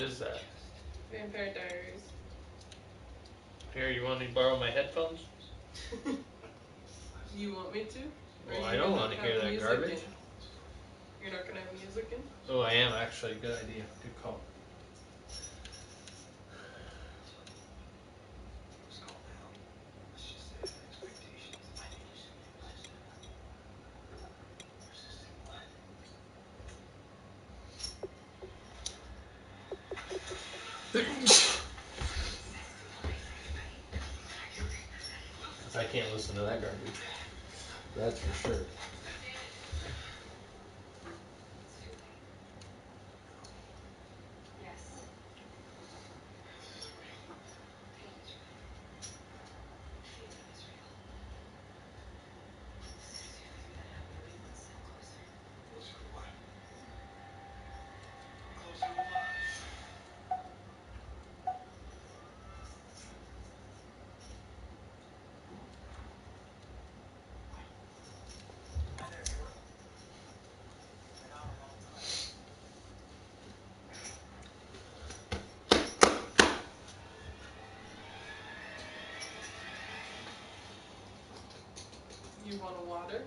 is that? Vampire Diaries. Here, you want me to borrow my headphones? You want me to? Well, I don't want to hear that garbage. You're not gonna have music in? Oh, I am actually. Good idea. Good call. I can't listen to that garbage. That's for sure. You want a water?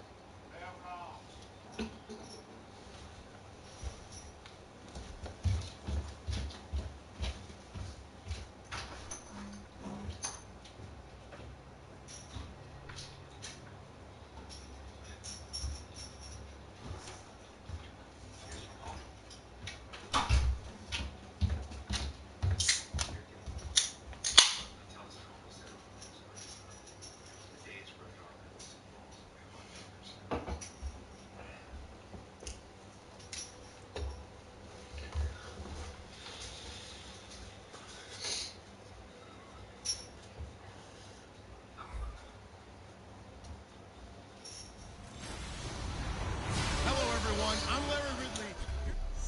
I'm Larry Ridley.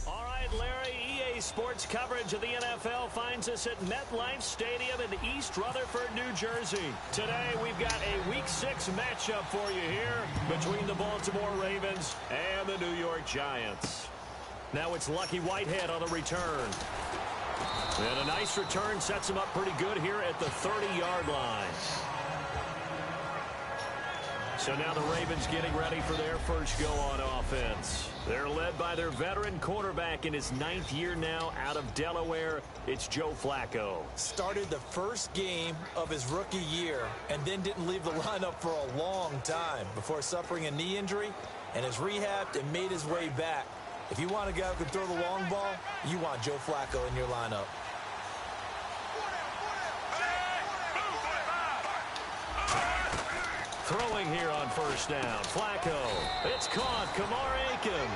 All right, Larry, EA Sports coverage of the NFL finds us at MetLife Stadium in East Rutherford, New Jersey. Today, we've got a Week 6 matchup for you here between the Baltimore Ravens and the New York Giants. Now it's Lucky Whitehead on the return. And a nice return sets him up pretty good here at the 30-yard line. So now the Ravens getting ready for their first go on offense. They're led by their veteran quarterback in his 9th year now out of Delaware. It's Joe Flacco. Started the first game of his rookie year and then didn't leave the lineup for a long time before suffering a knee injury and has rehabbed and made his way back. If you want a guy who can throw the long ball, you want Joe Flacco in your lineup. Throwing here on first down. Flacco. It's caught. Kamar Aiken.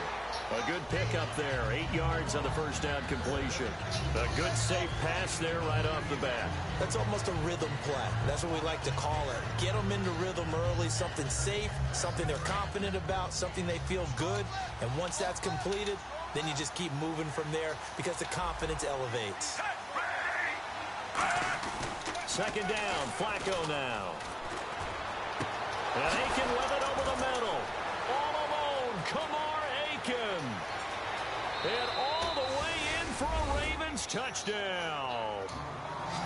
A good pickup there. 8 yards on the first down completion. A good safe pass there right off the bat. That's almost a rhythm play. That's what we like to call it. Get them into rhythm early. Something safe. Something they're confident about. Something they feel good. And once that's completed, then you just keep moving from there because the confidence elevates. Second down. Flacco now. And Aiken with it over the middle. All alone, Kamar Aiken. And all the way in for a Ravens touchdown.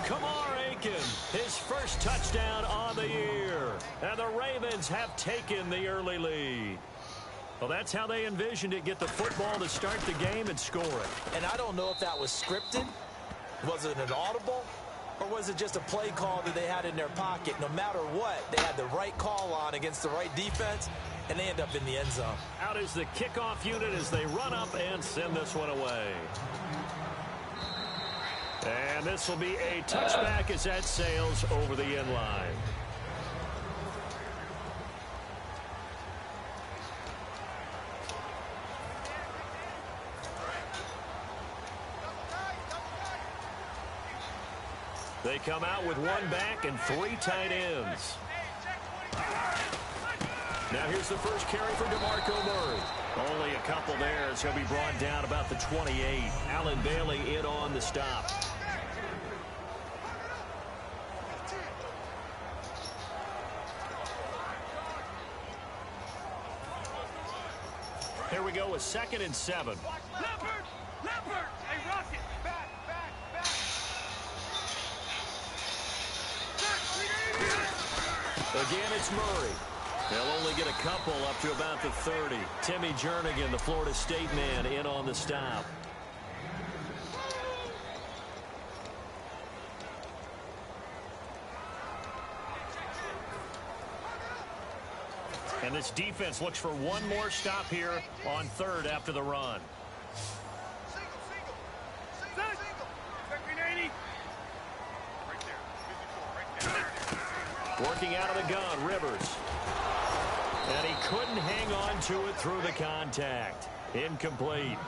Kamar Aiken, his first touchdown on the year. And the Ravens have taken the early lead. Well, that's how they envisioned it. Get the football to start the game and score it. And I don't know if that was scripted. Was it an audible? Or was it just a play call that they had in their pocket? No matter what, they had the right call on against the right defense, and they end up in the end zone. Out is the kickoff unit as they run up and send this one away. And this will be a touchback as that sails over the end line. They come out with one back and 3 tight ends. Now here's the first carry for DeMarco Murray. Only a couple there as he'll be brought down about the 28. Allen Bailey in on the stop. Here we go with 2nd and 7. Leopard! Leopard! Hey, Rocket! Back! Again, it's Murray. They'll only get a couple up to about the 30. Timmy Jernigan, the Florida State man, in on the stop. And this defense looks for one more stop here on third after the run. Working out of the gun, Rivers. And he couldn't hang on to it through the contact. Incomplete.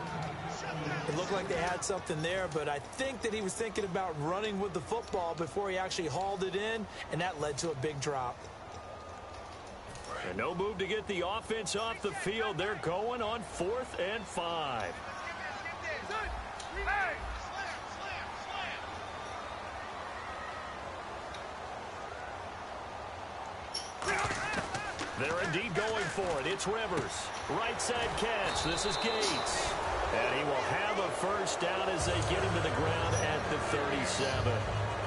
It looked like they had something there, but I think that he was thinking about running with the football before he actually hauled it in, and that led to a big drop. And no move to get the offense off the field. They're going on 4th and 5. They're indeed going for it. It's Rivers. Right side catch. This is Gates. And he will have a first down as they get him to the ground at the 37.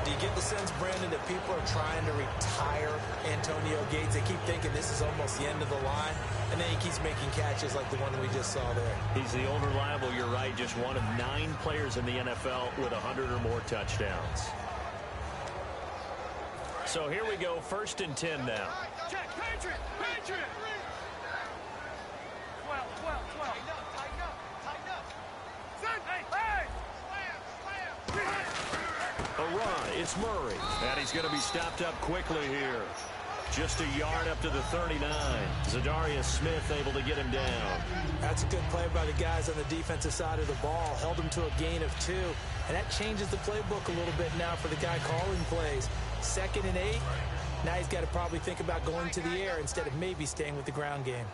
Do you get the sense, Brandon, that people are trying to retire Antonio Gates? They keep thinking this is almost the end of the line, and then he keeps making catches like the one that we just saw there. He's the old reliable, you're right, just one of 9 players in the NFL with 100 or more touchdowns. So here we go, 1st and 10 now. Check, Patriot! Patriot! 12, 12, 12. Tighten up, tighten up. Send, hey! A run, it's Murray. And he's going to be stopped up quickly here. Just a yard up to the 39. Zadarius Smith able to get him down. That's a good play by the guys on the defensive side of the ball. Held him to a gain of 2. And that changes the playbook a little bit now for the guy calling plays. 2nd and 8. Now he's got to probably think about going to the air instead of maybe staying with the ground game.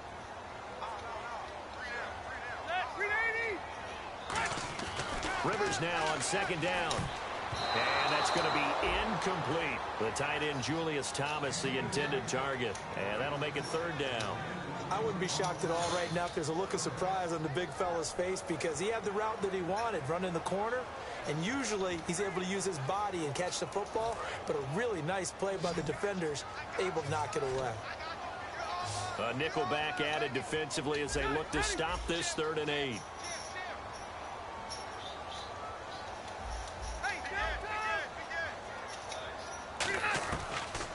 Rivers now on 2nd down. And that's going to be incomplete. The tight end, Julius Thomas, the intended target. And that'll make it 3rd down. I wouldn't be shocked at all right now if there's a look of surprise on the big fella's face because he had the route that he wanted, running the corner. And usually he's able to use his body and catch the football. But a really nice play by the defenders, able to knock it away. A nickel back added defensively as they look to stop this 3rd and 8.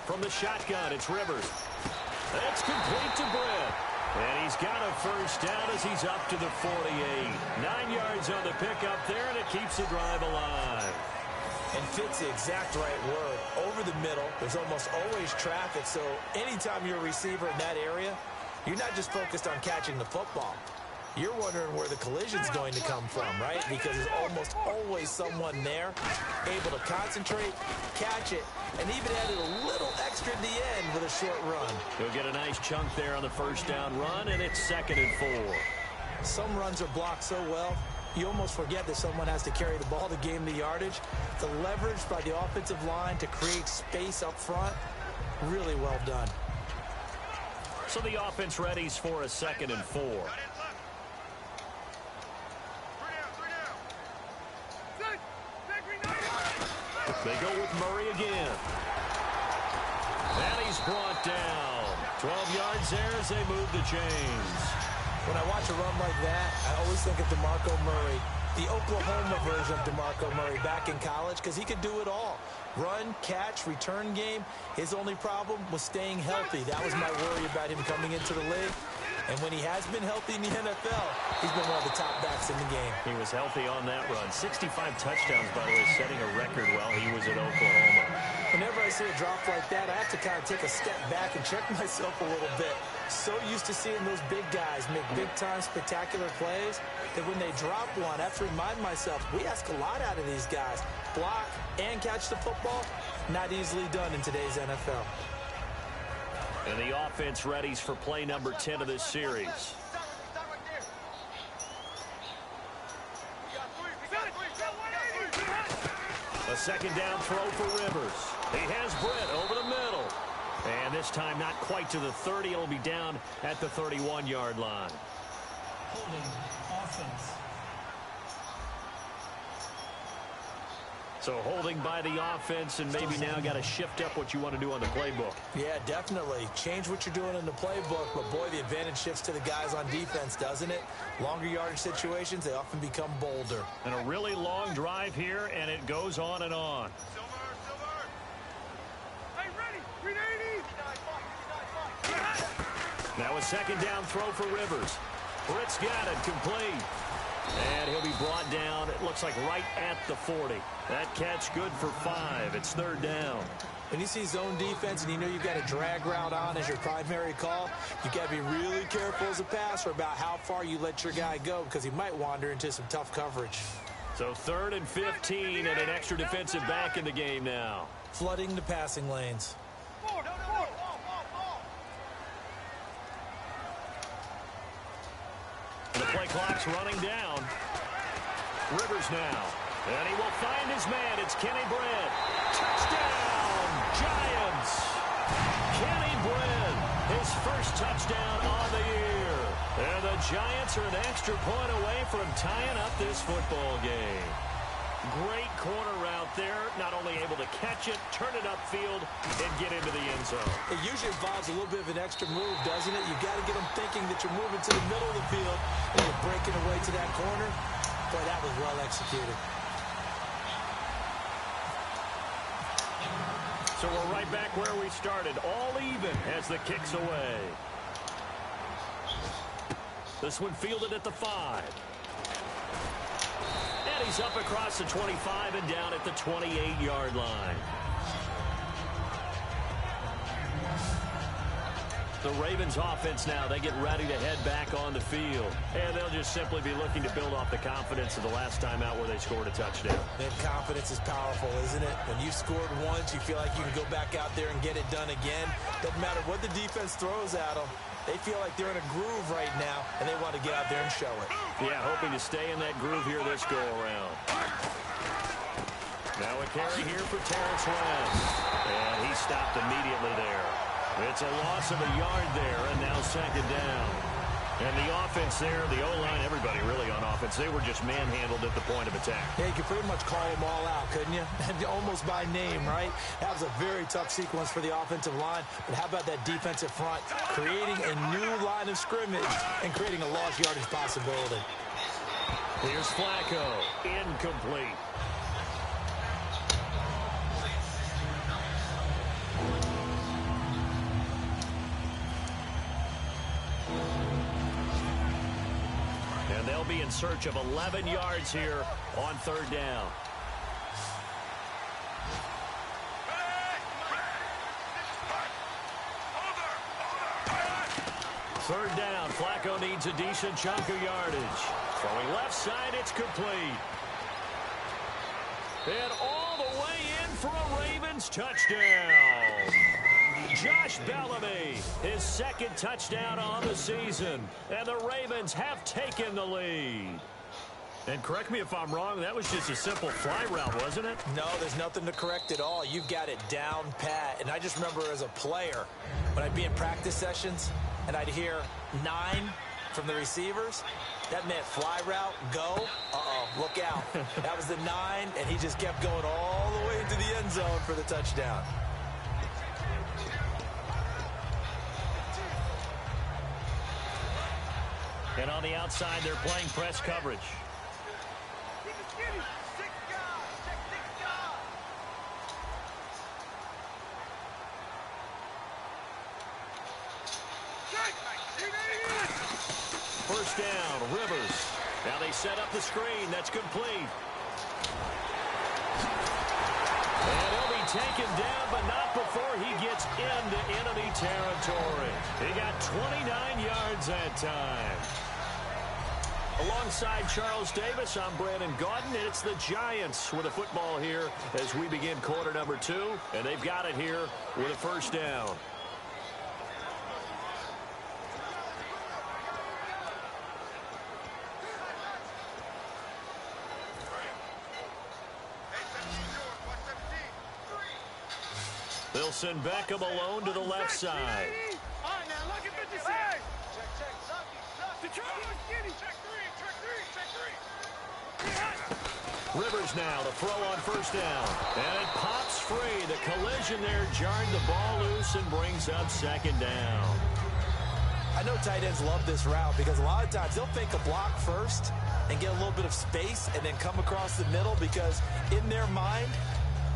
From the shotgun, it's Rivers. That's complete to Brett. And he's got a first down as he's up to the 48. 9 yards on the pickup there, and it keeps the drive alive. And fits the exact right word. Over the middle, there's almost always traffic, so anytime you're a receiver in that area, you're not just focused on catching the football. You're wondering where the collision's going to come from, right? Because there's almost always someone there able to concentrate, catch it, and even added a little extra at the end with a short run. He'll get a nice chunk there on the first down run, and it's 2nd and 4. Some runs are blocked so well, you almost forget that someone has to carry the ball to gain the yardage. The leverage by the offensive line to create space up front, really well done. So the offense readies for a 2nd and 4. They go with Murray again. And he's brought down. 12 yards there as they move the chains. When I watch a run like that, I always think of DeMarco Murray, the Oklahoma version of DeMarco Murray back in college, because he could do it all. Run, catch, return game. His only problem was staying healthy. That was my worry about him coming into the league. And when he has been healthy in the NFL, he's been one of the top backs in the game. He was healthy on that run. 65 touchdowns, by the way, setting a record while he was at Oklahoma. Whenever I see a drop like that, I have to kind of take a step back and check myself a little bit. So used to seeing those big guys make big-time spectacular plays that when they drop one, I have to remind myself, we ask a lot out of these guys. Block and catch the football, not easily done in today's NFL. And the offense readies for play number 10 of this series. A 2nd down throw for Rivers. He has Britt over the middle. And this time not quite to the 30. It'll be down at the 31-yard line. Holding offense. So So holding by the offense and maybe now got to shift up what you want to do on the playbook. Yeah, definitely. Change what you're doing in the playbook, but boy, the advantage shifts to the guys on defense, doesn't it? Longer yardage situations, they often become bolder. And a really long drive here, and it goes on and on. Silver. Hey, ready. 380. Now a second down throw for Rivers. Britt's got it, complete. And he'll be brought down, it looks like right at the 40. That catch good for 5. It's third down. When you see zone defense and you know you've got a drag route on as your primary call, you got to be really careful as a passer about how far you let your guy go because he might wander into some tough coverage. So 3rd and 15 and an extra defensive back in the game now. Flooding the passing lanes. The play clock's running down. Rivers now. And he will find his man. It's Kenny Britt. Touchdown, Giants. Kenny Britt, his first touchdown on the year. And the Giants are an extra point away from tying up this football game. Great corner route there. Not only able to catch it, turn it upfield, and get into the end zone. It usually involves a little bit of an extra move, doesn't it? You've got to get them thinking that you're moving to the middle of the field and you're breaking away to that corner. Boy, that was well executed. So we're right back where we started. All even as the kick's away. This one fielded at the 5. And he's up across the 25 and down at the 28-yard line. The Ravens offense now, they get ready to head back on the field. And they'll just simply be looking to build off the confidence of the last time out where they scored a touchdown. And confidence is powerful, isn't it? When you've scored once, you feel like you can go back out there and get it done again. Doesn't matter what the defense throws at them. They feel like they're in a groove right now, and they want to get out there and show it. Yeah, hoping to stay in that groove here this go-around. Now a carry here for Terrence West. And he stopped immediately there. It's a loss of a yard there, and now second down. And the offense there, the O-line, everybody really on offense, they were just manhandled at the point of attack. Yeah, you could pretty much call them all out, couldn't you? Almost by name, right? That was a very tough sequence for the offensive line. But how about that defensive front? Creating a new line of scrimmage and creating a lost yardage possibility. Here's Flacco. Incomplete. And they'll be in search of 11 yards here on third down. Third down. Flacco needs a decent chunk of yardage. Throwing left side, it's complete. And all the way in for a Ravens touchdown. Josh Bellamy, his second touchdown on the season. And the Ravens have taken the lead. And correct me if I'm wrong, that was just a simple fly route, wasn't it? No, there's nothing to correct at all. You've got it down pat. And I just remember as a player, when I'd be in practice sessions and I'd hear 9 from the receivers, that meant fly route, go, look out. That was the 9, and he just kept going all the way into the end zone for the touchdown. And on the outside, they're playing press coverage. First down, Rivers. Now they set up the screen. That's complete. And he'll be taken down, but not before he gets into enemy territory. He got 29 yards that time. Alongside Charles Davis, I'm Brandon Gaudin, and it's the Giants with a football here as we begin quarter number 2, and they've got it here with a first down. They'll send Beckham alone to the left side. All right, now look at 56. Check. Detroit, check 3. Rivers now to throw on first down. And it pops free. The collision there jarred the ball loose and brings up second down. I know tight ends love this route because a lot of times they'll fake a block first and get a little bit of space and then come across the middle because in their mind,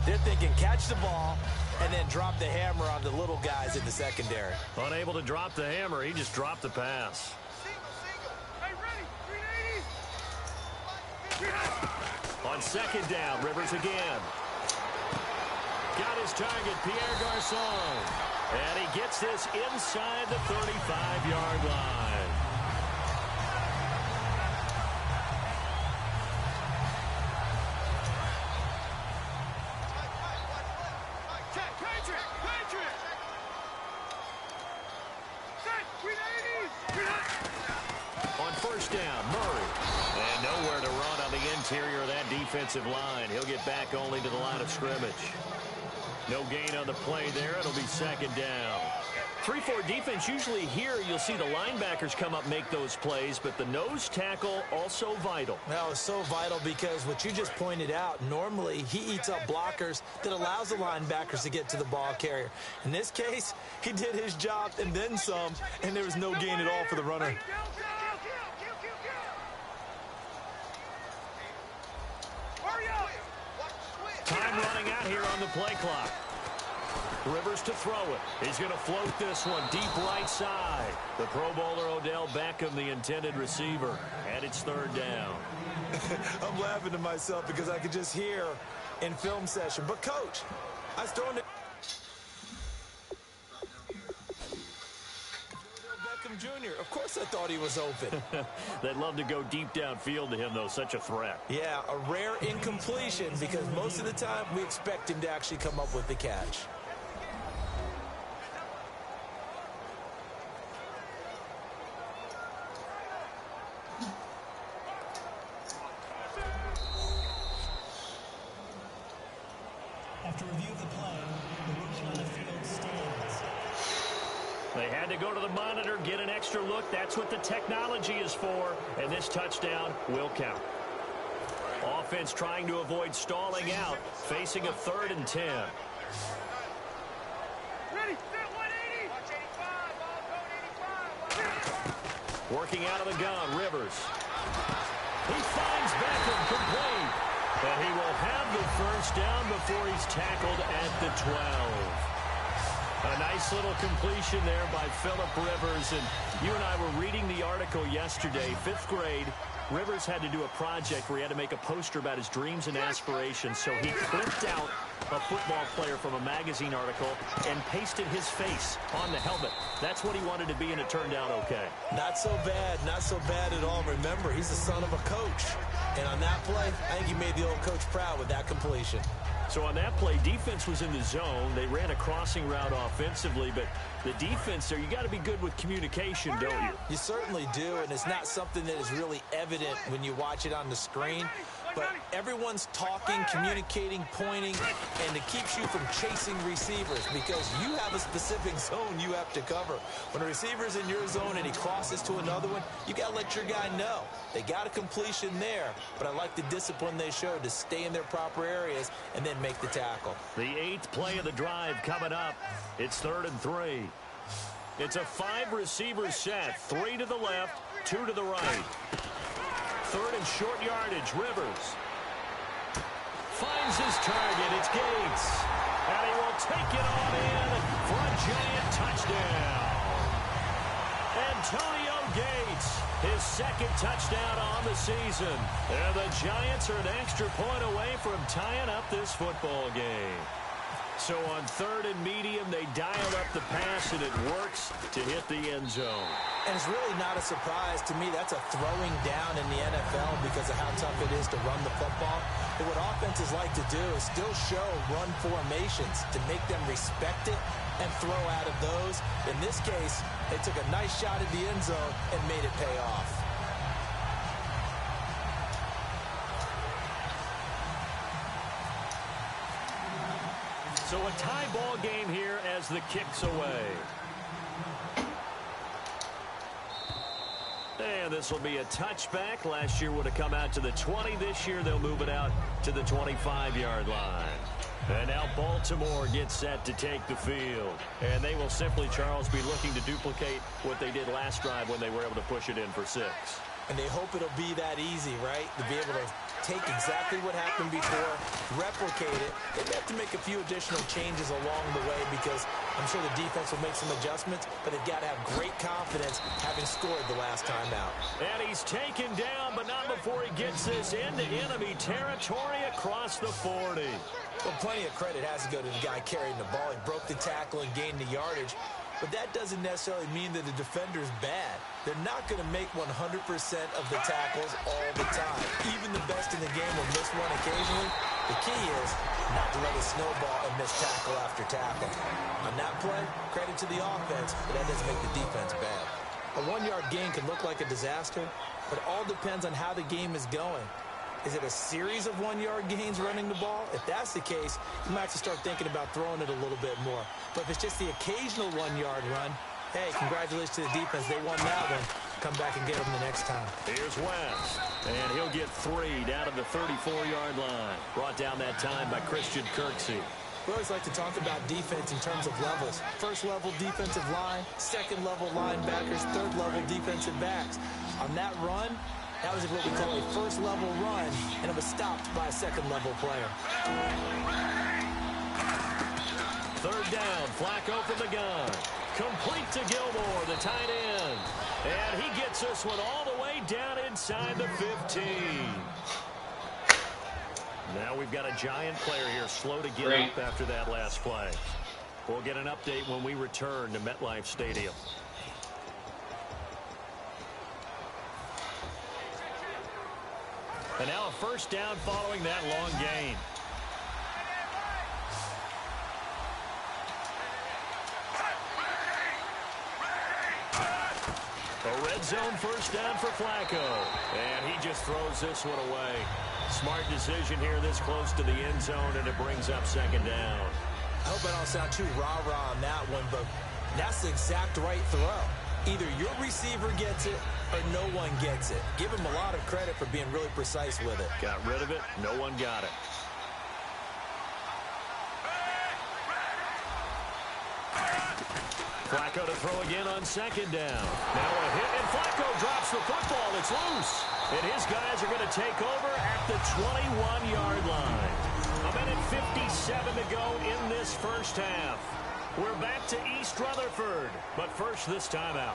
they're thinking catch the ball and then drop the hammer on the little guys in the secondary. Unable to drop the hammer, he just dropped the pass. Hey, ready? 380. On second down, Rivers again. Got his target, Pierre Garçon. And he gets this inside the 35-yard line. On first down, Murray. And nowhere to run on the interior of that defensive line. He'll get back only to the line of scrimmage. No gain on the play there. It'll be second down. 3-4 defense, usually here you'll see the linebackers come up, make those plays, but the nose tackle also vital. Well, it's so vital because what you just pointed out, normally he eats up blockers that allows the linebackers to get to the ball carrier. In this case, he did his job and then some, and there was no gain at all for the runner. Time running out here on the play clock. Rivers to throw it. He's going to float this one deep right side. The Pro Bowler Odell Beckham, the intended receiver. And it's third down. I'm laughing to myself because I could just hear in film session. But, Coach, I was throwing it. Beckham Jr., of course I thought he was open. They'd love to go deep downfield to him, though. Such a threat. Yeah, a rare incompletion because most of the time we expect him to actually come up with the catch. After review of the play, the rookie on the field stands. They had to go to the monitor, get an extra look. That's what the technology is for. And this touchdown will count. Offense trying to avoid stalling out, facing a 3rd and 10. Ready, set 180. Watch 85, ball code 85. Working out of the gun, Rivers. He finds Beckham complete. And he will have the first down before he's tackled at the 12. A nice little completion there by Phillip Rivers. And you and I were reading the article yesterday, 5th grade. Rivers had to do a project where he had to make a poster about his dreams and aspirations. So he clipped out a football player from a magazine article and pasted his face on the helmet. That's what he wanted to be, and it turned out okay. Not so bad at all. Remember, he's the son of a coach. And on that play, I think he made the old coach proud with that completion. So on that play, defense was in the zone. They ran a crossing route offensively, but the defense there, you got to be good with communication, don't you? You certainly do, and it's not something that is really evident when you watch it on the screen. But everyone's talking, communicating, pointing, and it keeps you from chasing receivers because you have a specific zone you have to cover. When a receiver's in your zone and he crosses to another one, you got to let your guy know. They got a completion there, but I like the discipline they showed to stay in their proper areas and then make the tackle. The 8th play of the drive coming up. It's 3rd and 3. It's a 5-receiver set, 3 to the left, 2 to the right. 3rd and short yardage, Rivers. Finds his target, it's Gates. And he will take it on in for a giant touchdown. Antonio Gates, his 2nd touchdown on the season. And the Giants are an extra point away from tying up this football game. So on 3rd and medium, they dialed up the pass, and it works to hit the end zone. And it's really not a surprise to me. That's a throwing down in the NFL because of how tough it is to run the football. But what offenses like to do is still show run formations to make them respect it and throw out of those. In this case, they took a nice shot at the end zone and made it pay off. So a tie ball game here as the kick's away. And this will be a touchback. Last year would have come out to the 20. This year they'll move it out to the 25-yard line. And now Baltimore gets set to take the field. And they will simply, Charles, be looking to duplicate what they did last drive when they were able to push it in for 6. And they hope it'll be that easy, right? To be able to take exactly what happened before, replicate it. They have to make a few additional changes along the way because I'm sure the defense will make some adjustments, but they've got to have great confidence having scored the last time out. And he's taken down, but not before he gets this into enemy territory across the 40. Well, plenty of credit has to go to the guy carrying the ball. He broke the tackle and gained the yardage. But that doesn't necessarily mean that the defender's bad. They're not going to make 100% of the tackles all the time. Even the best in the game will miss one occasionally. The key is not to let it snowball and miss tackle after tackle. On that play, credit to the offense, but that doesn't make the defense bad. A 1-yard gain can look like a disaster, but it all depends on how the game is going. Is it a series of 1-yard gains running the ball? If that's the case, you might have to start thinking about throwing it a little bit more. But if it's just the occasional 1-yard run, hey, congratulations to the defense. They won that one. Come back and get them the next time. Here's West, and he'll get 3 down to the 34-yard line. Brought down that time by Christian Kirksey. We always like to talk about defense in terms of levels. First-level defensive line, second-level linebackers, third-level defensive backs. On that run, that was what we call a first-level run, and it was stopped by a second-level player. 3rd down, Flacco from the gun. Complete to Gilmore, the tight end. And he gets this one all the way down inside the 15. Now we've got a giant player here, slow to get up after that last play. We'll get an update when we return to MetLife Stadium. And now a 1st down following that long gain. A red zone 1st down for Flacco. And he just throws this one away. Smart decision here this close to the end zone, and it brings up 2nd down. I hope I don't sound too rah-rah on that one, but that's the exact right throw. Either your receiver gets it or no one gets it. Give him a lot of credit for being really precise with it. Got rid of it. No one got it. Flacco to throw again on 2nd down. Now a hit, and Flacco drops the football. It's loose. And his guys are going to take over at the 21-yard line. A minute 57 to go in this 1st half. We're back to East Rutherford, but first this timeout.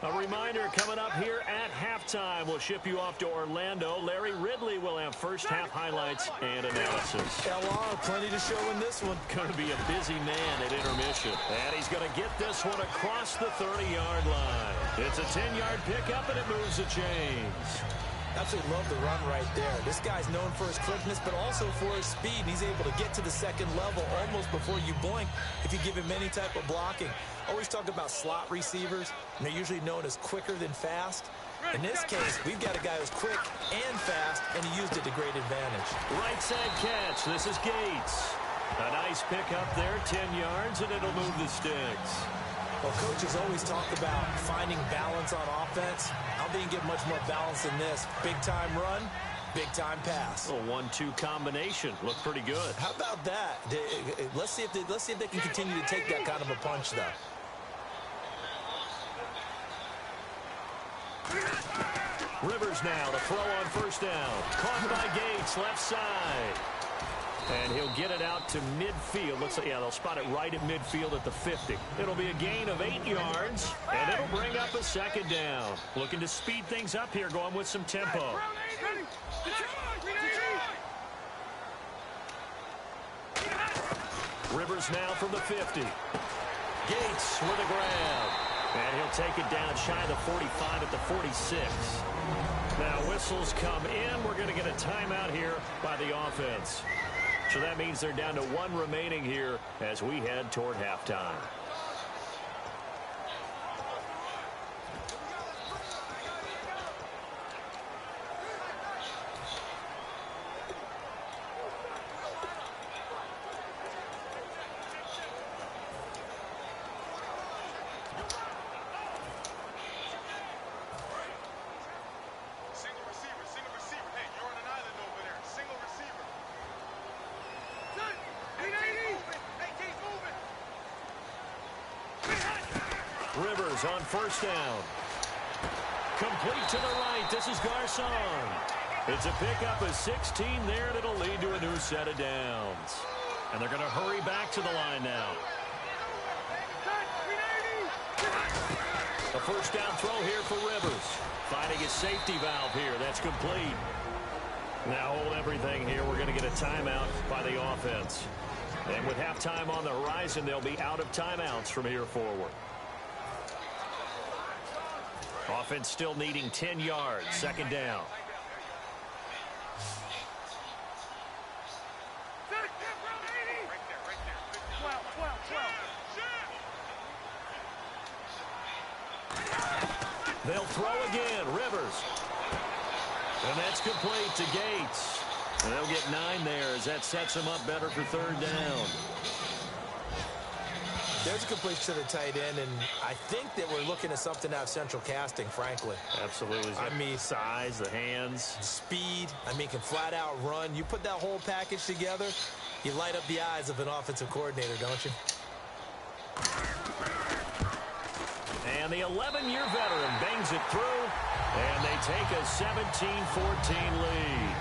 A reminder coming up here at halftime. We'll ship you off to Orlando. Larry Ridley will have 1st half highlights and analysis. LR, plenty to show in this one. Going to be a busy man at intermission. And he's going to get this one across the 30-yard line. It's a 10-yard pickup, and it moves the chains. Absolutely love the run right there. This guy's known for his quickness, but also for his speed. He's able to get to the 2nd level almost before you blink if you give him any type of blocking. Always talk about slot receivers, and they're usually known as quicker than fast. In this case, we've got a guy who's quick and fast, and he used it to great advantage. Right side catch. This is Gates. A nice pickup there, 10 yards, and it'll move the sticks. Well, coaches always talk about finding balance on offense. I don't think you get much more balance than this. Big-time run, big-time pass. A 1-2 combination. Looked pretty good. How about that? Let's see if they can continue to take that kind of a punch, though. Rivers now to throw on 1st down. Caught by Gates, left side. And he'll get it out to midfield. Looks like, yeah, they'll spot it right at midfield at the 50. It'll be a gain of 8 yards, and it'll bring up a 2nd down. Looking to speed things up here, going with some tempo. Rivers now from the 50. Gates with a grab. And he'll take it down shy of the 45 at the 46. Now whistles come in. We're going to get a timeout here by the offense. So that means they're down to 1 remaining here as we head toward halftime. Rivers on first down. Complete to the right. This is Garcon. It's a pickup of 16 there, and it'll lead to a new set of downs. And they're going to hurry back to the line now. A first down throw here for Rivers. Finding his safety valve here. That's complete. Now hold everything here. We're going to get a timeout by the offense. And with halftime on the horizon, they'll be out of timeouts from here forward. Offense still needing 10 yards. Second down. They'll throw again. Rivers. And that's complete to Gates. And they'll get 9 there as that sets them up better for third down. There's a completion to the tight end, and I think that we're looking at something out of central casting, frankly. Absolutely. I mean, size, the hands. Speed. I mean, can flat out run. You put that whole package together, you light up the eyes of an offensive coordinator, don't you? And the 11-year veteran bangs it through, and they take a 17-14 lead.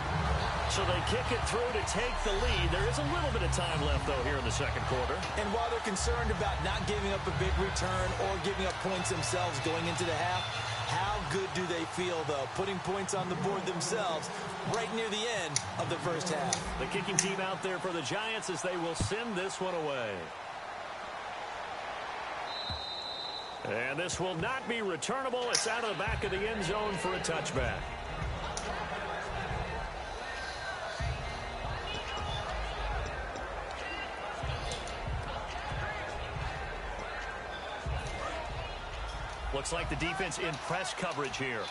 So they kick it through to take the lead. There is a little bit of time left, though, here in the second quarter. And while they're concerned about not giving up a big return or giving up points themselves going into the half, how good do they feel, though, putting points on the board themselves right near the end of the first half? The kicking team out there for the Giants as they will send this one away. And this will not be returnable. It's out of the back of the end zone for a touchback. Looks like the defense in press coverage here.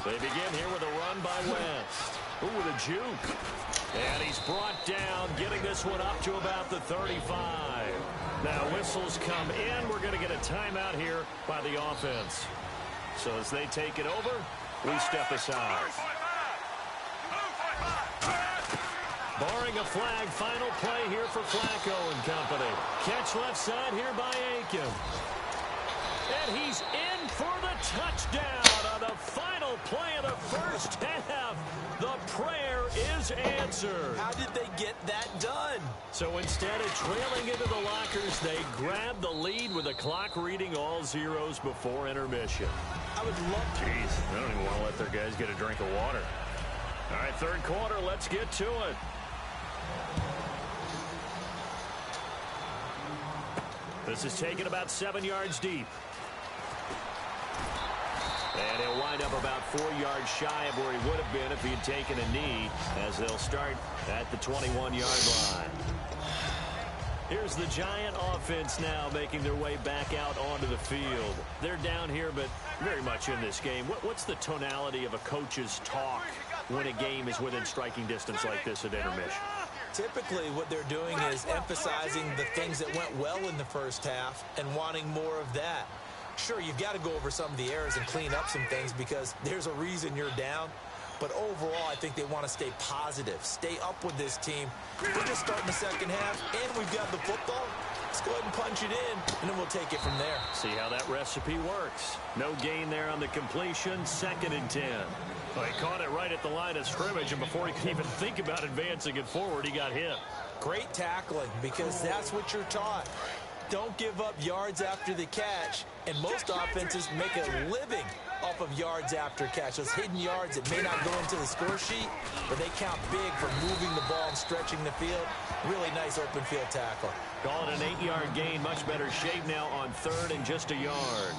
They begin here with a run by West. Ooh, with a juke. And he's brought down, getting this one up to about the 35. Now whistles come in. We're going to get a timeout here by the offense. So as they take it over, we step aside. Barring a flag, final play here for Flacco and company. Catch left side here by Aiken. And he's in for the touchdown on the final play of the first half. The prayer is answered. How did they get that done? So instead of trailing into the lockers, they grab the lead with the clock reading all zeros before intermission. I would love to. Jeez, I don't even want to let their guys get a drink of water. All right, third quarter, let's get to it. This is taken about 7 yards deep. And he'll wind up about 4 yards shy of where he would have been if he had taken a knee, as they'll start at the 21-yard line. Here's the Giant offense now making their way back out onto the field. They're down here, but very much in this game. What's the tonality of a coach's talk when a game is within striking distance like this at intermission? Typically, what they're doing is emphasizing the things that went well in the first half and wanting more of that. Sure, you've got to go over some of the errors and clean up some things because there's a reason you're down. But overall, I think they want to stay positive, stay up with this team. We're just starting the second half, and we've got the football. Let's go ahead and punch it in, and then we'll take it from there. See how that recipe works. No gain there on the completion, 2nd and 10. Well, he caught it right at the line of scrimmage, and before he could even think about advancing it forward, he got hit. Great tackling, because that's what you're taught. Don't give up yards after the catch, and most offenses make a living off of yards after catch. Those hidden yards that may not go into the score sheet, but they count big for moving the ball and stretching the field. Really nice open field tackle. Call it an 8-yard gain. Much better shape now on 3rd and just a yard.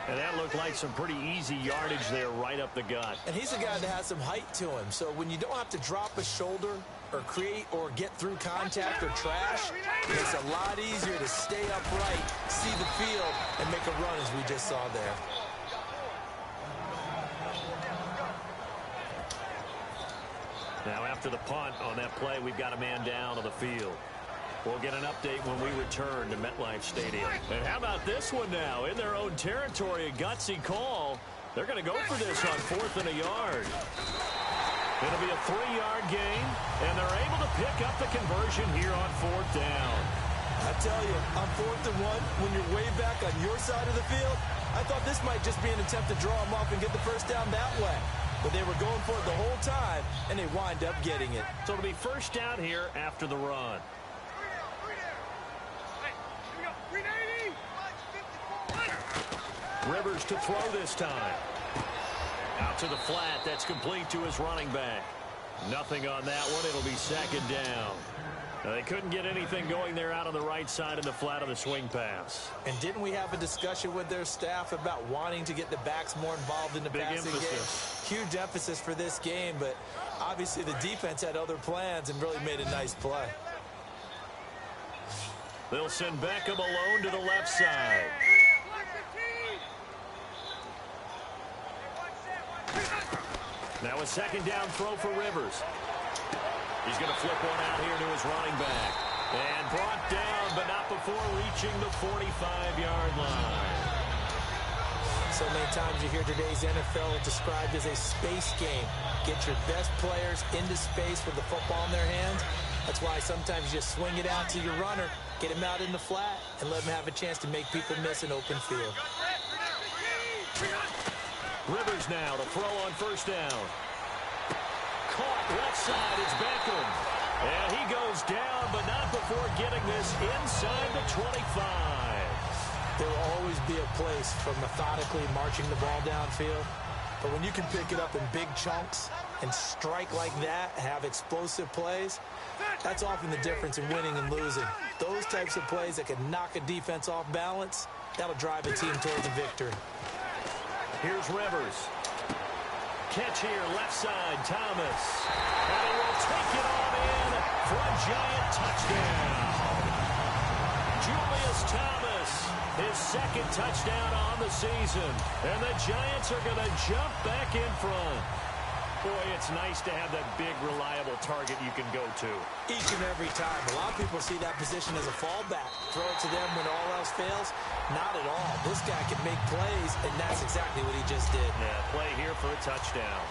And that looked like some pretty easy yardage there right up the gut. And he's a guy that has some height to him. So when you don't have to drop a shoulder or create or get through contact or trash, it makes it a lot easier to stay upright, see the field, and make a run as we just saw there. Now after the punt on that play, we've got a man down on the field. We'll get an update when we return to MetLife Stadium. And how about this one now? In their own territory, a gutsy call. They're going to go for this on 4th and a yard. It'll be a 3-yard gain, and they're able to pick up the conversion here on 4th down. I tell you, on 4th and 1, when you're way back on your side of the field, I thought this might just be an attempt to draw them off and get the first down that way. But they were going for it the whole time, and they wind up getting it. So it'll be first down here after the run. Rivers to throw this time. Out to the flat. That's complete to his running back. Nothing on that one. It'll be 2nd down. They couldn't get anything going there out on the right side of the flat of the swing pass. And didn't we have a discussion with their staff about wanting to get the backs more involved in the passing game? Huge emphasis for this game, but obviously the defense had other plans and really made a nice play. They'll send Beckham alone to the left side. Now a 2nd down throw for Rivers. He's going to flip one out here to his running back. And brought down, but not before reaching the 45-yard line. So many times you hear today's NFL described as a space game. Get your best players into space with the football in their hands. That's why sometimes you just swing it out to your runner, get him out in the flat, and let him have a chance to make people miss an open field. Rivers now to throw on 1st down. Caught left side, it's Beckham. And he goes down, but not before getting this inside the 25. There will always be a place for methodically marching the ball downfield. But when you can pick it up in big chunks and strike like that, have explosive plays, that's often the difference in winning and losing. Those types of plays that can knock a defense off balance, that'll drive a team towards a victory. Here's Rivers. Catch here, left side, Thomas. And he will take it on in for a Giant touchdown. Julius Thomas, his 2nd touchdown on the season. And the Giants are going to jump back in front. Boy, it's nice to have that big, reliable target you can go to. Each and every time. A lot of people see that position as a fallback. Throw it to them when all else fails. Not at all. This guy can make plays, and that's exactly what he just did. Yeah, play here for a touchdown.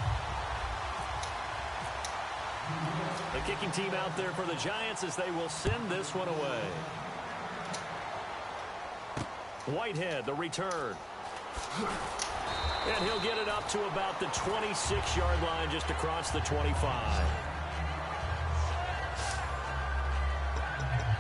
The kicking team out there for the Giants as they will send this one away. Whitehead, the return. And he'll get it up to about the 26-yard line just across the 25.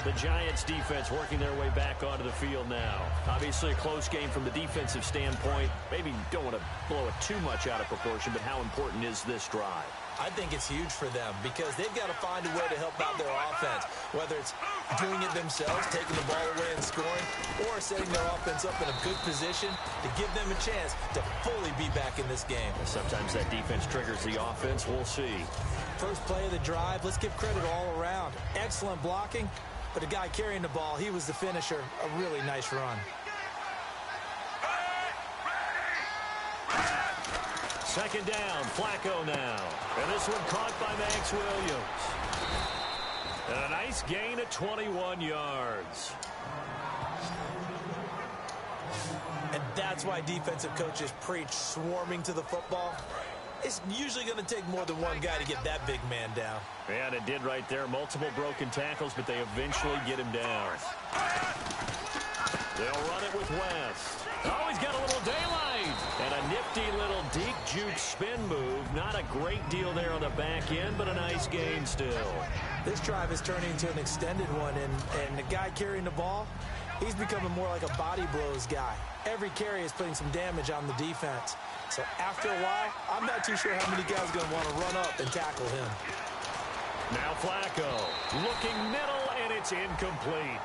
The Giants defense working their way back onto the field now. Obviously a close game from the defensive standpoint. Maybe don't want to blow it too much out of proportion, but how important is this drive? I think it's huge for them because they've got to find a way to help out their offense, whether it's doing it themselves, taking the ball away and scoring, or setting their offense up in a good position to give them a chance to fully be back in this game. Sometimes that defense triggers the offense. We'll see. First play of the drive, let's give credit all around. Excellent blocking, but the guy carrying the ball, he was the finisher. A really nice run. 2nd down, Flacco now. And this one caught by Max Williams. And a nice gain of 21 yards. And that's why defensive coaches preach swarming to the football. It's usually going to take more than one guy to get that big man down. And it did right there. Multiple broken tackles, but they eventually get him down. They'll run it with West. Oh, he's got a little daylight. And a nifty little deep juke spin move. Not a great deal there on the back end, but a nice gain still. This drive is turning into an extended one, and the guy carrying the ball, he's becoming more like a body blows guy. Every carry is putting some damage on the defense. So after a while, I'm not too sure how many guys are going to want to run up and tackle him. Now Flacco looking middle, and it's incomplete.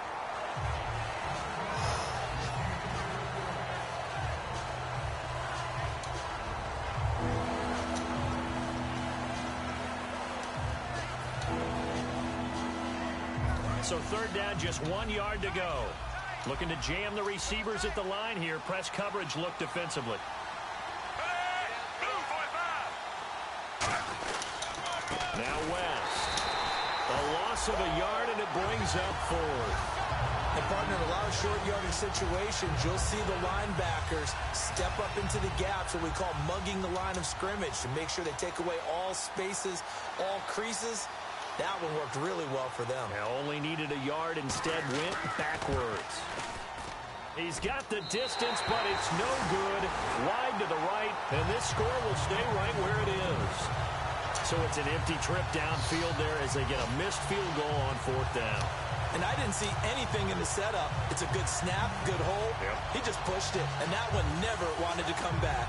So 3rd down, just 1 yard to go. Looking to jam the receivers at the line here. Press coverage look defensively. Now West. A loss of a yard, and it brings up 4th. And partner, in a lot of short yardage situations, you'll see the linebackers step up into the gaps, what we call mugging the line of scrimmage, to make sure they take away all spaces, all creases. That one worked really well for them. They only needed a yard, instead went backwards. He's got the distance, but it's no good. Wide to the right, and this score will stay right where it is. So it's an empty trip downfield there as they get a missed field goal on 4th down. And I didn't see anything in the setup. It's a good snap, good hold. Yep. He just pushed it, and that one never wanted to come back.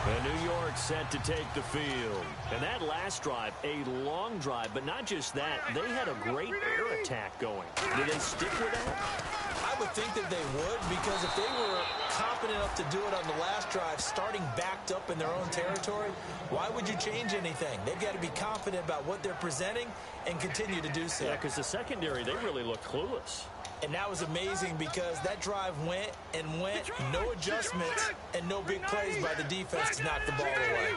And New York set to take the field. And that last drive, a long drive, but not just that. They had a great air attack going. Did they stick with that? I would think that they would, because if they were confident enough to do it on the last drive, starting backed up in their own territory, why would you change anything? They've got to be confident about what they're presenting and continue to do so. Yeah, because the secondary, they really look clueless. And that was amazing because that drive went and went, no adjustments, and no big plays by the defense to knock the ball away.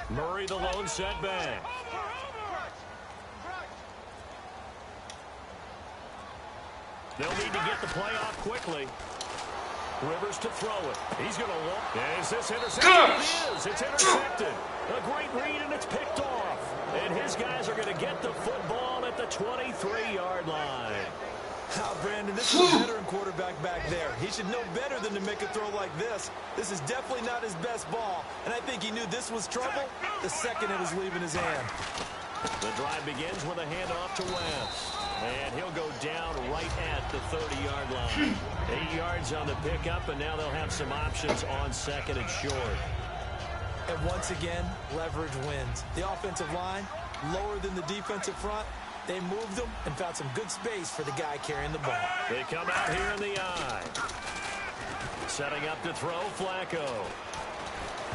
Murray, the lone setback. They'll need to get the play off quickly. Rivers to throw it. He's going to walk. Is this intercepted? It is. It's intercepted. A great read, and it's picked off. And his guys are going to get the football at the 23-yard line. Wow, Brandon, this is a veteran quarterback back there. He should know better than to make a throw like this. This is definitely not his best ball, and I think he knew this was trouble the second it was leaving his hand. The drive begins with a handoff to West. And he'll go down right at the 30-yard line. 8 yards on the pickup, and now they'll have some options on 2nd and short. And once again, leverage wins. The offensive line, lower than the defensive front. They moved them and found some good space for the guy carrying the ball. They come out here in the eye. Setting up to throw, Flacco.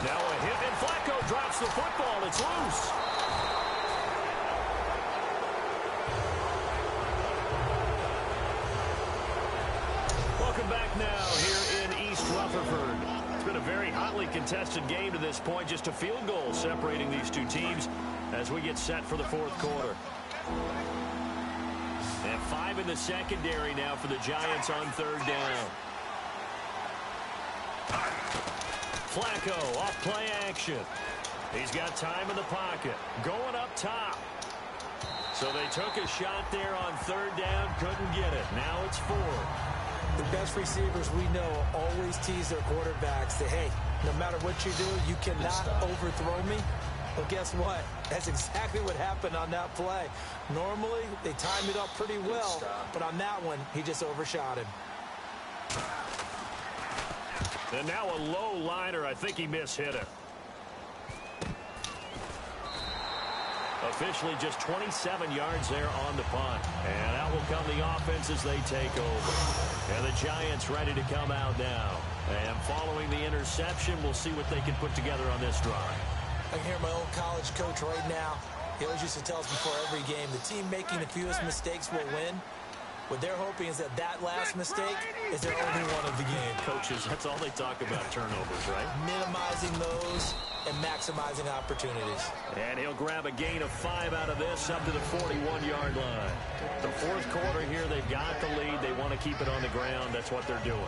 Now a hit, and Flacco drops the football. It's loose. Welcome back now here in East Rutherford. It's been a very hotly contested game to this point. Just a field goal separating these two teams as we get set for the 4th quarter. And 5 in the secondary now for the Giants on 3rd down. Flacco off play action. He's got time in the pocket. Going up top. So they took a shot there on 3rd down. Couldn't get it. Now it's 4. The best receivers we know always tease their quarterbacks that, hey, no matter what you do, you cannot overthrow me. Well, guess what? That's exactly what happened on that play. Normally, they timed it up pretty well, but on that one, he just overshot him. And now a low liner. I think he mishit it. Officially just 27 yards there on the punt. And out will come the offense as they take over. And the Giants ready to come out now. And following the interception, we'll see what they can put together on this drive. I can hear my old college coach right now. He always used to tell us before every game, the team making the fewest mistakes will win. What they're hoping is that last mistake is their only one of the game. Coaches, that's all they talk about, turnovers, right? Minimizing those and maximizing opportunities. And he'll grab a gain of 5 out of this up to the 41-yard line. The 4th quarter here, they've got the lead. They want to keep it on the ground. That's what they're doing.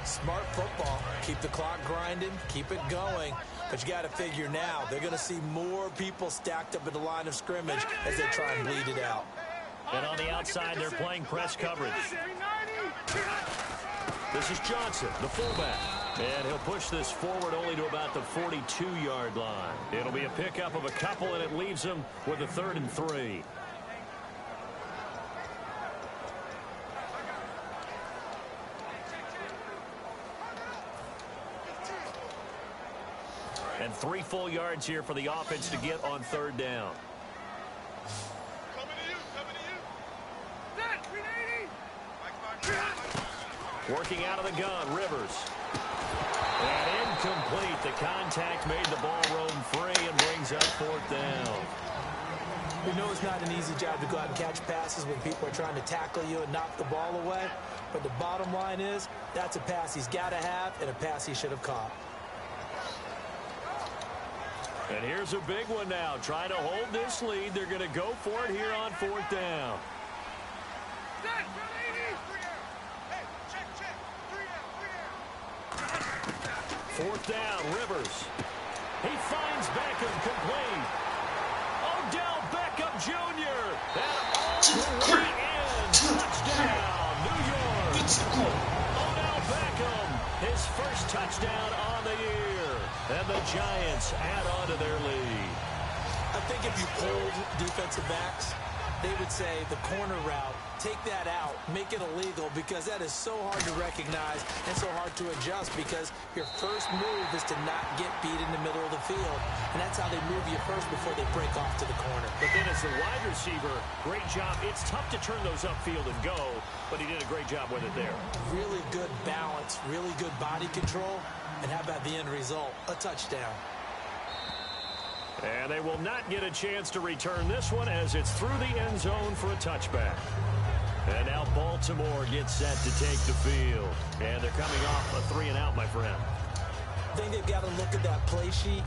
Smart football. Keep the clock grinding. Keep it going. But you got to figure now, they're going to see more people stacked up at the line of scrimmage as they try and bleed it out. And on the outside, they're playing press coverage. This is Johnson, the fullback. And he'll push this forward only to about the 42-yard line. It'll be a pickup of a couple, and it leaves him with a 3rd and 3. And 3 full yards here for the offense to get on 3rd down. Working out of the gun, Rivers. And incomplete. The contact made the ball roam free and brings up 4th down. We know it's not an easy job to go out and catch passes when people are trying to tackle you and knock the ball away. But the bottom line is, that's a pass he's got to have and a pass he should have caught. And here's a big one now. Trying to hold this lead. They're going to go for it here on 4th down. Fourth down, Rivers. He finds Beckham complete. Odell Beckham Jr. And all the way in. Touchdown, New York. Odell Beckham, his first touchdown on the year. And the Giants add on to their lead. I think if you polled defensive backs, they would say the corner route, take that out, make it illegal, because that is so hard to recognize and so hard to adjust, because your first move is to not get beat in the middle of the field, and that's how they move you first before they break off to the corner. But then as the wide receiver, great job. It's tough to turn those upfield and go, but he did a great job with it there. Really good balance, really good body control, and how about the end result? A touchdown. And they will not get a chance to return this one as it's through the end zone for a touchback. And now Baltimore gets set to take the field. And they're coming off a 3-and-out, my friend. I think they've got to look at that play sheet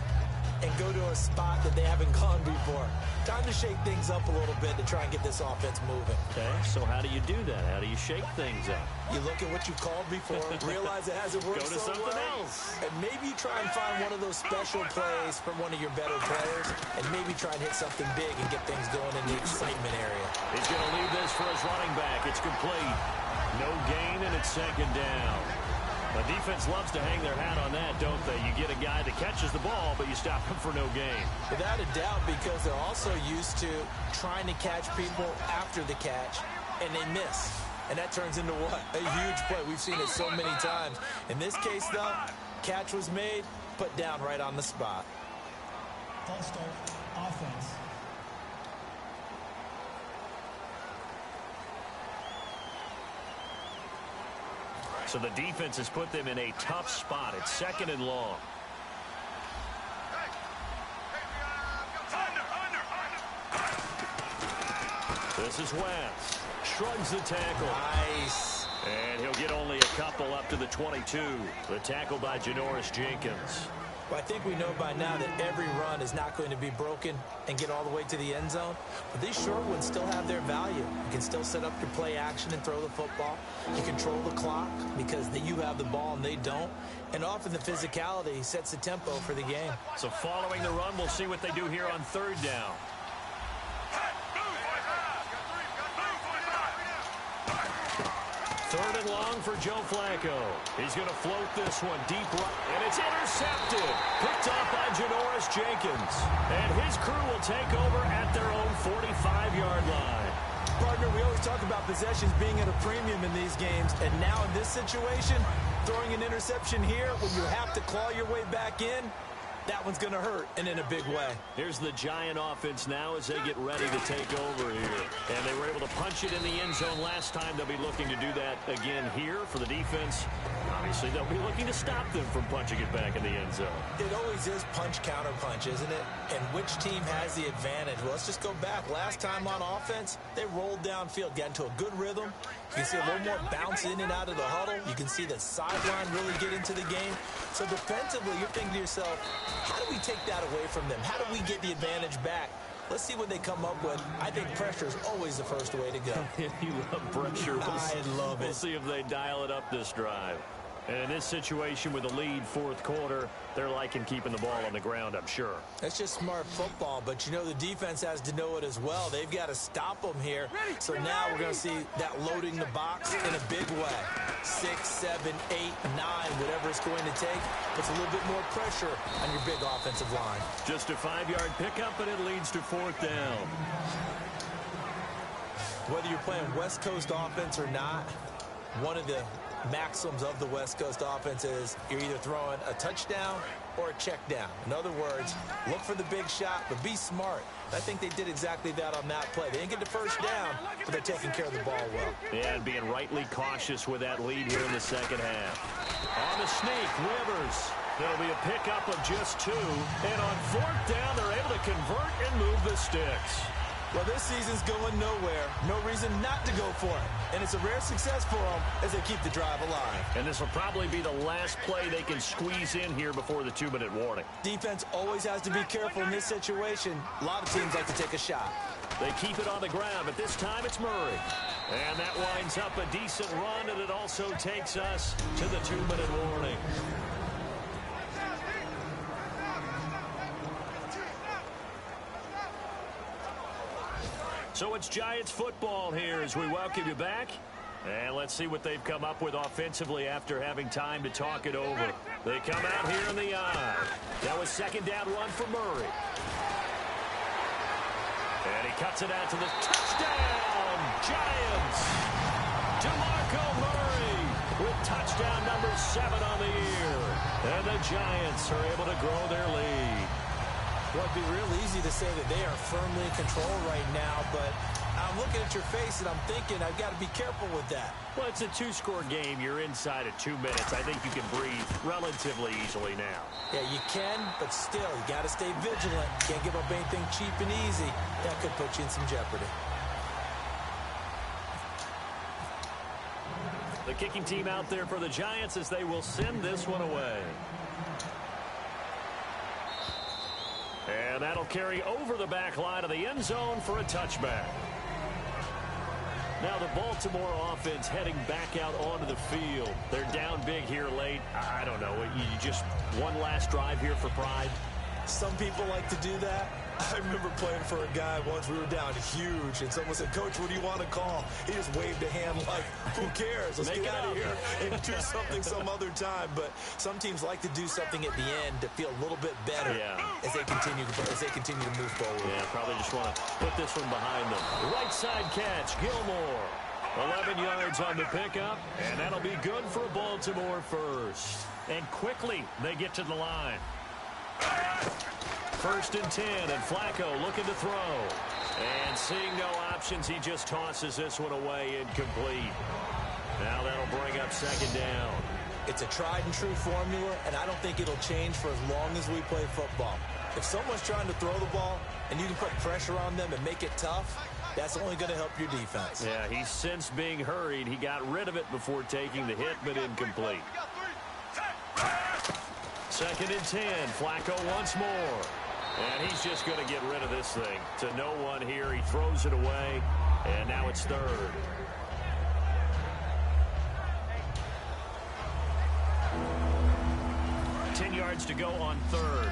and go to a spot that they haven't gone before. Time to shake things up a little bit to try and get this offense moving. Okay, so how do you do that? How do you shake things up? You look at what you called before, realize it hasn't worked Go to so something well, else. and maybe try and find one of those special plays from one of your better players, and maybe try and hit something big and get things going in the excitement area. He's going to leave this for his running back. It's complete. No gain, and it's second down. The defense loves to hang their hat on that, don't they? You get a guy that catches the ball, but you stop him for no gain. Without a doubt, because they're also used to trying to catch people after the catch, and they miss. And that turns into what? A huge play. We've seen it so many times. In this case, though, catch was made, put down right on the spot. False start, offense. So the defense has put them in a tough spot. It's second and long. This is Wentz. Shrugs the tackle. Nice. And he'll get only a couple up to the 22. The tackle by Janoris Jenkins. Well, I think we know by now that every run is not going to be broken and get all the way to the end zone. But these short ones still have their value. You can still set up your play action and throw the football. You control the clock because you have the ball and they don't. And often the physicality sets the tempo for the game. So following the run, we'll see what they do here on third down. Third and long for Joe Flacco. He's going to float this one deep right, and it's intercepted. Picked up by Janoris Jenkins. And his crew will take over at their own 45-yard line. Partner, we always talk about possessions being at a premium in these games. And now in this situation, throwing an interception here when you have to claw your way back in, that one's going to hurt, and in a big way. Here's the Giant offense now as they get ready to take over here. And they were able to punch it in the end zone last time. They'll be looking to do that again here for the defense. Obviously, they'll be looking to stop them from punching it back in the end zone. It always is punch, counter punch, isn't it? And which team has the advantage? Well, let's just go back. Last time on offense, they rolled downfield, got into a good rhythm. You can see a little more bounce in and out of the huddle. You can see the sideline really get into the game. So defensively, you're thinking to yourself, how do we take that away from them? How do we get the advantage back? Let's see what they come up with. I think pressure is always the first way to go. You love pressure. I love it. We'll see if they dial it up this drive. And in this situation with the lead fourth quarter, they're liking keeping the ball on the ground, I'm sure. That's just smart football, but you know the defense has to know it as well. They've got to stop them here. So now we're going to see that loading the box in a big way. 6, 7, 8, 9, whatever it's going to take, puts a little bit more pressure on your big offensive line. Just a 5-yard pickup, and it leads to fourth down. Whether you're playing West Coast offense or not, one of the maxims of the West Coast offense is you're either throwing a touchdown or a check down. In other words, look for the big shot, but be smart. I think they did exactly that on that play. They didn't get the first down, but they're taking care of the ball well. Yeah, and being rightly cautious with that lead here in the second half. On the sneak, Rivers. That'll be a pickup of just 2. And on fourth down, they're able to convert and move the sticks. Well, this season's going nowhere. No reason not to go for it. And it's a rare success for them as they keep the drive alive. And this will probably be the last play they can squeeze in here before the 2-minute warning. Defense always has to be careful in this situation. A lot of teams like to take a shot. They keep it on the ground, but this time it's Murray. And that winds up a decent run, and it also takes us to the 2-minute warning. So it's Giants football here as we welcome you back. And let's see what they've come up with offensively after having time to talk it over. They come out here in the eye. That was second down run for Murray. And he cuts it out to the touchdown, Giants. DeMarco Murray with touchdown number 7 on the year. And the Giants are able to grow their lead. Well, it'd be real easy to say that they are firmly in control right now, but I'm looking at your face and I'm thinking I've got to be careful with that. Well, it's a 2-score game. You're inside of 2 minutes. I think you can breathe relatively easily now. Yeah, you can, but still, you got to stay vigilant. Can't give up anything cheap and easy. That could put you in some jeopardy. The kicking team out there for the Giants as they will send this one away. And that'll carry over the back line of the end zone for a touchback. Now the Baltimore offense heading back out onto the field. They're down big here late. I don't know. You just one last drive here for pride. Some people like to do that. I remember playing for a guy once. We were down huge, and someone said, "Coach, what do you want to call?" He just waved a hand like, "Who cares? Let's get out of here and do something some other time." But some teams like to do something at the end to feel a little bit better as they continue to move forward. Yeah, probably just want to put this one behind them. Right side catch, Gilmore. 11 yards on the pickup, and that'll be good for Baltimore first. And quickly they get to the line. First and 10, and Flacco looking to throw. And seeing no options, he just tosses this one away incomplete. Now that'll bring up second down. It's a tried-and-true formula, and I don't think it'll change for as long as we play football. If someone's trying to throw the ball, and you can put pressure on them and make it tough, that's only going to help your defense. Yeah, he's since being hurried. He got rid of it before taking the hit, but incomplete. Second and 10, Flacco once more. And he's just going to get rid of this thing. To no one here, he throws it away, and now it's third. Ten yards to go on third.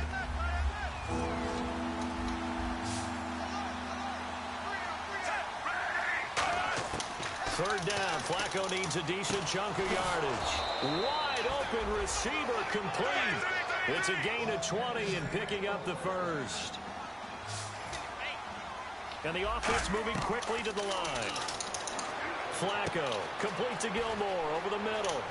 Third down, Flacco needs a decent chunk of yardage. Wide open receiver complete. It's a gain of 20 and picking up the first. And the offense moving quickly to the line. Flacco complete to Gilmore over the middle.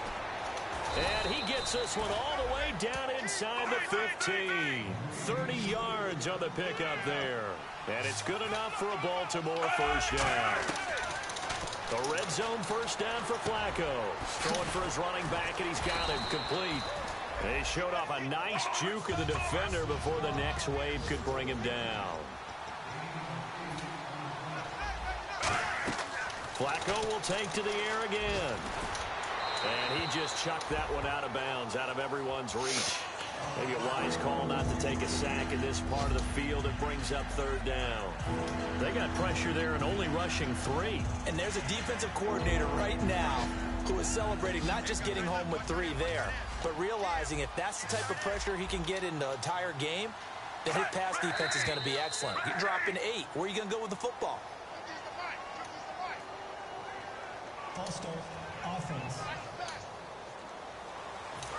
And he gets this one all the way down inside the 15. 30 yards on the pickup there. And it's good enough for a Baltimore first down. The red zone first down for Flacco. Throwing for his running back, and he's got him complete. They showed off a nice juke of the defender before the next wave could bring him down. Flacco will take to the air again. And he just chucked that one out of bounds, out of everyone's reach. Maybe a wise call not to take a sack in this part of the field. It brings up third down. They got pressure there and only rushing 3. And there's a defensive coordinator right now who is celebrating not just getting home with 3 there, but realizing if that's the type of pressure he can get in the entire game, then his pass defense is going to be excellent. You're dropping 8. Where are you going to go with the football? All-star offense.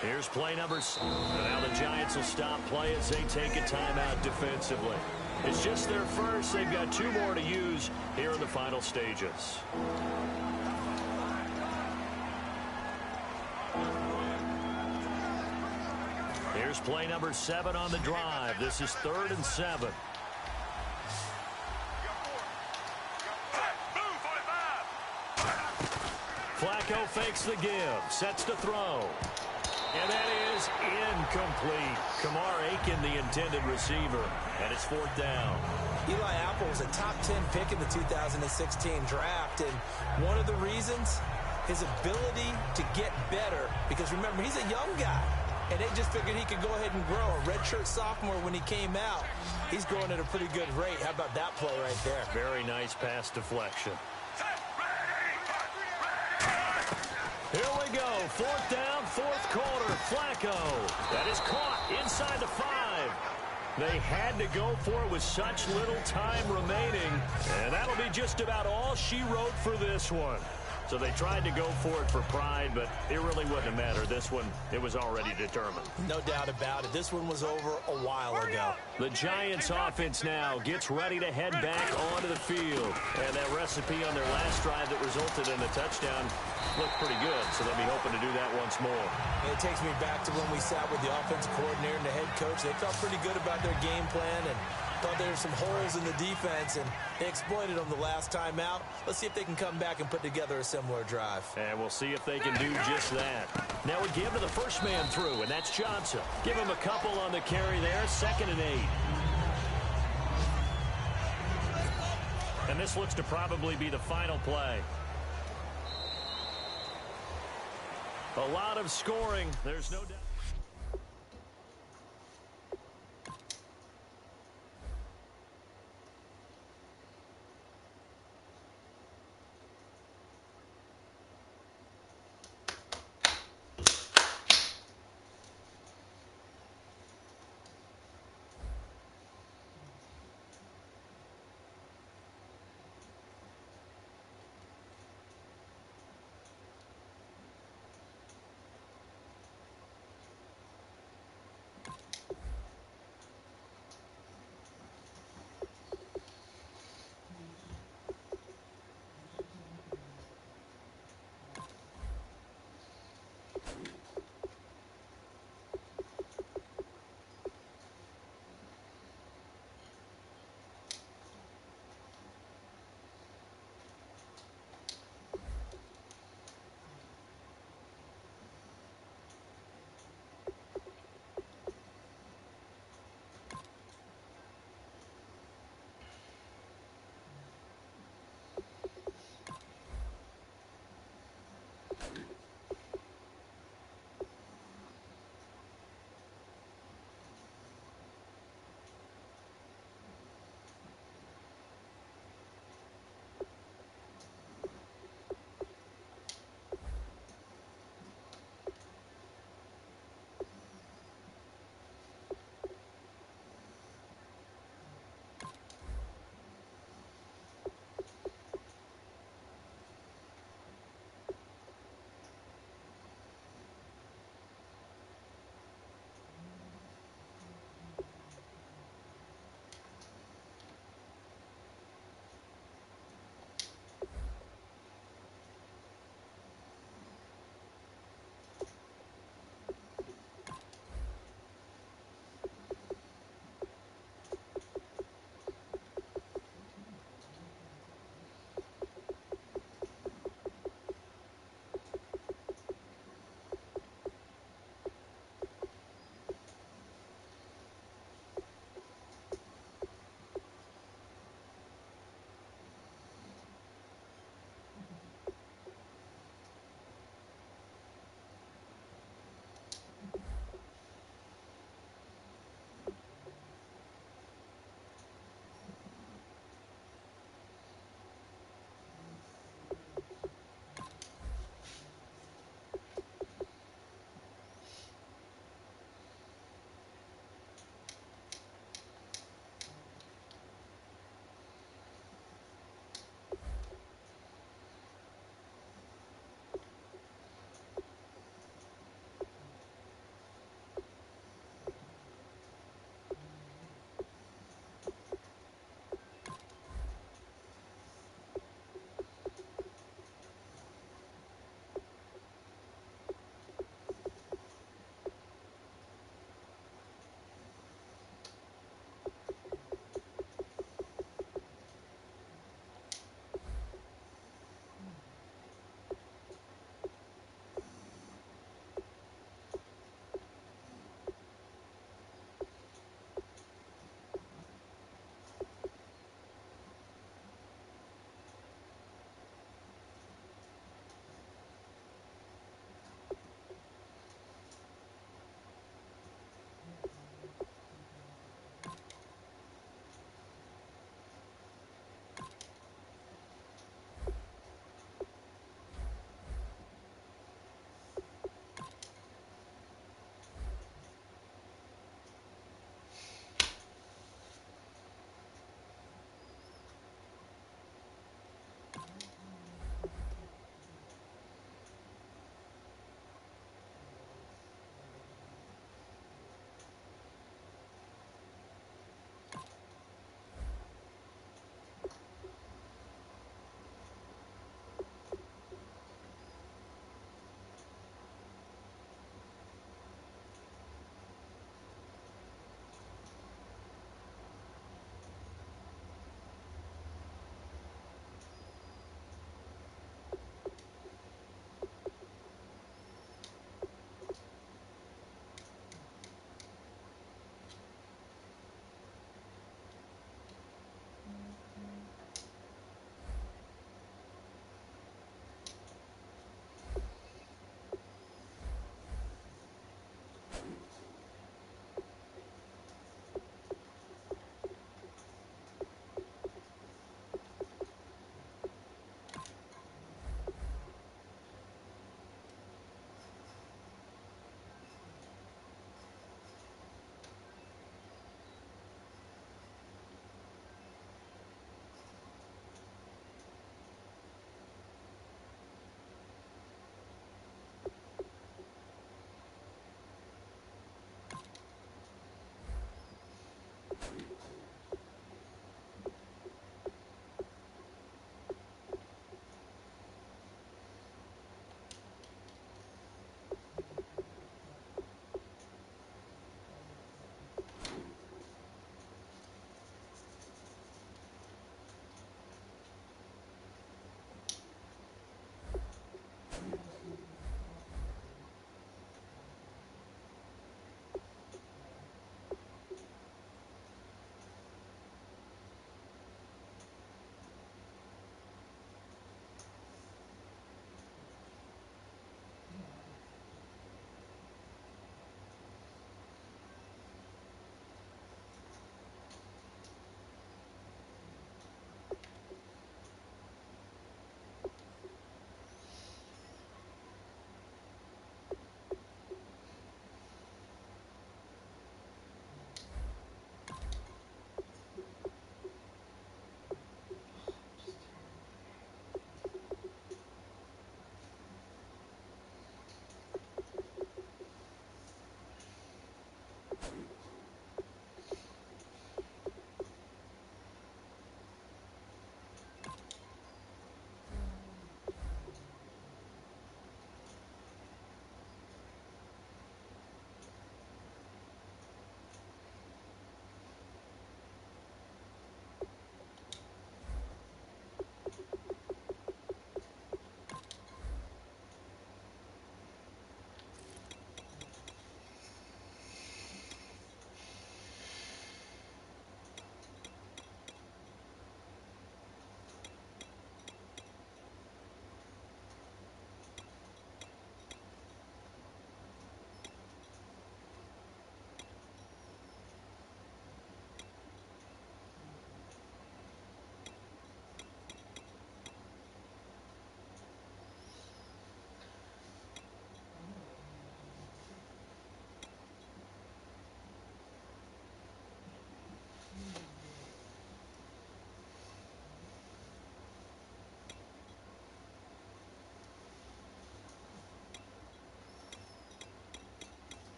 Here's play number 7. Now the Giants will stop play as they take a timeout defensively. It's just their first. They've got 2 more to use here in the final stages. Here's play number 7 on the drive. This is 3rd and 7. Flacco fakes the give, sets to throw. And that is incomplete. Kamar Aiken, the intended receiver, and it's 4th down. Eli Apple was a top 10 pick in the 2016 draft, and one of the reasons, his ability to get better, because remember, he's a young guy, and they just figured he could go ahead and grow. A redshirt sophomore when he came out, he's growing at a pretty good rate. How about that play right there? Very nice pass deflection. Here we go, 4th down, 4th quarter. Flacco, that is caught inside the 5. They had to go for it with such little time remaining, and that'll be just about all she wrote for this one. So they tried to go for it for pride, but it really wouldn't have mattered. This one, it was already determined. No doubt about it. This one was over a while ago. The Giants offense now gets ready to head back onto the field. And that recipe on their last drive that resulted in a touchdown looked pretty good, so they'll be hoping to do that once more. It takes me back to when we sat with the offensive coordinator and the head coach. They felt pretty good about their game plan and thought there were some holes in the defense, and they exploited them the last time out. Let's see if they can come back and put together a similar drive. And we'll see if they can do just that. Now we give to the first man through, and that's Johnson. Give him a couple on the carry there, 2nd and 8. And this looks to probably be the final play. A lot of scoring, there's no doubt.